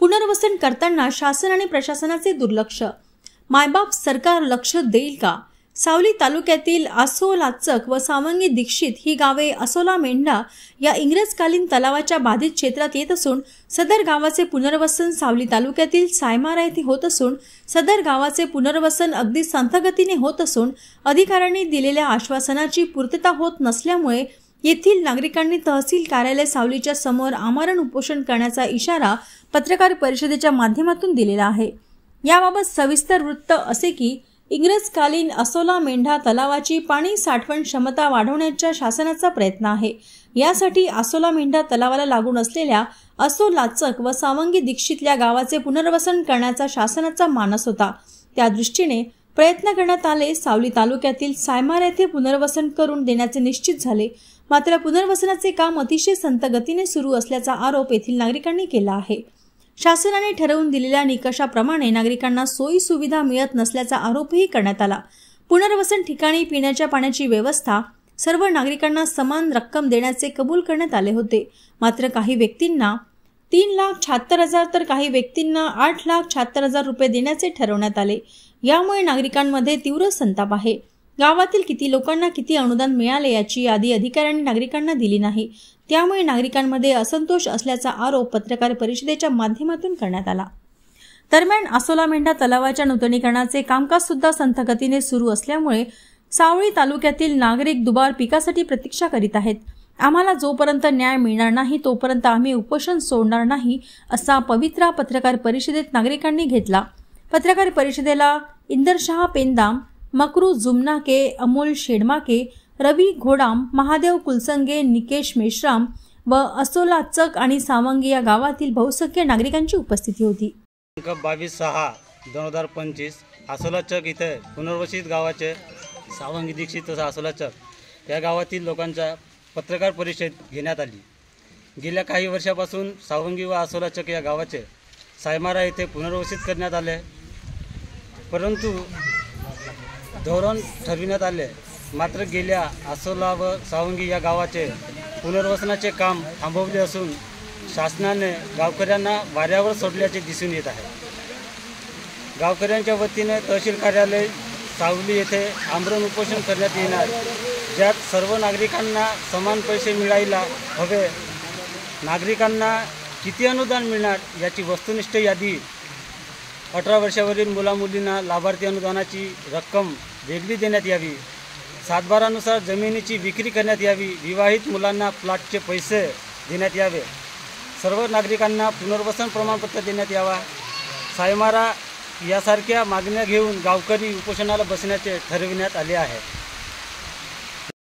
पुनर्वसन करताना शासन आणि प्रशासनाचे दुर्लक्ष। मायबाप सरकार लक्ष देईल का? सावली तालुक्यातील आसोलाचक व सावंगी दीक्षित ही गावे आसोला मेंढा या इंग्रजकालीन तलावाच्या बाधित क्षेत्रात येत असून सदर गावाचे पुनर्वसन सावली तालुक्यातील सायमारा येथे होत असून सदर गावाचे पुनर्वसन अगदी संथगतीने होत असून अधिकाऱ्यांनी दिलेल्या आश्वासनाची पूर्तता होत नसल्यामुळे येथील नागरिकांनी तहसील कार्यालय सावलीच्या समोर आमरण उपोषण करण्याचा इशारा पत्रकार परिषदेच्या माध्यमातून दिलेला आहे। याबाबत सविस्तर वृत्त असे की इंग्रजकालीन आसोला मेंढा तलावाची पाणी साठवण क्षमता वाढवण्याचा शासनाचा प्रयत्न आहे। यासाठी आसोला मेंढा तलावाला लागून असलेल्या आसोलाचक व सावंगी दीक्षितल्या गावाचे पुनर्वसन करण्याचा शासनाचा मानस होता। त्या दृष्टीने प्रयत्न करण्यात आले। सावली तालुक्यातील सायमारा येथे पुनर्वसन करून देण्याचे निश्चित झाले, मात्र पुनर्वसनाचे काम अतिशय संथ गतीने सुरू असल्याचा आरोप येथील नागरिकांनी केला आहे। शासनाने ठरवून दिलेल्या निकषाप्रमाणे नागरिकांना सोयी सुविधा मिळत नसल्याचा आरोपही करण्यात आला। पुनर्वसन ठिकाणी पिण्याच्या पाण्याची व्यवस्था सर्व नागरिकांना समान रक्कम देण्याचे कबूल करण्यात आले होते, मात्र काही व्यक्तींना 3,76,000 तर काही व्यक्तींना 8,76,000 रुपये देण्याचे ठरवण्यात आले। यामुळे नागरिकांमध्ये तीव्र संताप आहे। गावातील किती लोकांना किती अनुदान मिळाले याची यादी अधिकाऱ्यांनी नागरिकांना दिली नाही, त्यामुळे नागरिकांमध्ये असंतोष असल्याचा आरोप पत्रकार परिषदेच्या माध्यमातून करण्यात आला। दरम्यान आसोला मेंढा तलावाच्या नूतनीकरणाचे कामकाज सुद्धा संथ गतीने सुरू असल्यामुळे सावळी तालुक्यातील नागरिक दुबार पिकासाठी प्रतीक्षा करीत आहेत। आम्हाला जोपर्यंत न्याय मिळणार नाही तोपर्यंत आम्ही उपोषण सोडणार नाही, असा पवित्रा पत्रकार परिषदेत नागरिकांनी घेतला। पत्रकार परिषदेला इंदरशाह पेंदाम, मकरू जुमनाके, अमोल शेडमाके, रवी घोडाम, महादेव कुलसंगे, निकेश मेश्राम व आसोलाचक आणि सावंगी या गावातील बहुसंख्य नागरिकांची उपस्थिती होती। 22/6/2025 आसोलाचक इथे पुनर्वसित गावाचे सावंगी दीक्षित तथा आसोलाचक या गावातील लोकांचा पत्रकार परिषद घेण्यात आली। गेल्या काही वर्षापासून सावंगी व आसोलाचक या गावाचे सायमारा येथे पुनर्वसित करण्यात आले, परंतु धोरण ठरविण्यात आले, मात्र गेल्या आसोला व सावंगी या गावाचे पुनर्वसनाचे काम थांबवले असून शासनाने गावकऱ्यांना वाऱ्यावर सोडल्याचे दिसून येत आहे। गावकऱ्यांच्या वतीने तहसील कार्यालय सावली येथे आमरण उपोषण करण्यात येणार, ज्यात सर्व नागरिकांना समान पैसे मिळायला हवे। नागरिकांना किती अनुदान मिळणार याची वस्तुनिष्ठ यादी, 18 वर्षावरील मुलामुलींना लाभार्थी अनुदानाची रक्कम वेगळी देण्यात यावी, 7/12नुसार जमिनीची विक्री करण्यात यावी, विवाहित मुलांना प्लॉटचे पैसे देण्यात यावे, सर्व नागरिकांना पुनर्वसन प्रमाणपत्र देण्यात यावा, सायमारा यासारख्या मागण्या घेऊन गावकरी उपोषणाला बसण्याचे ठरविण्यात आले आहे।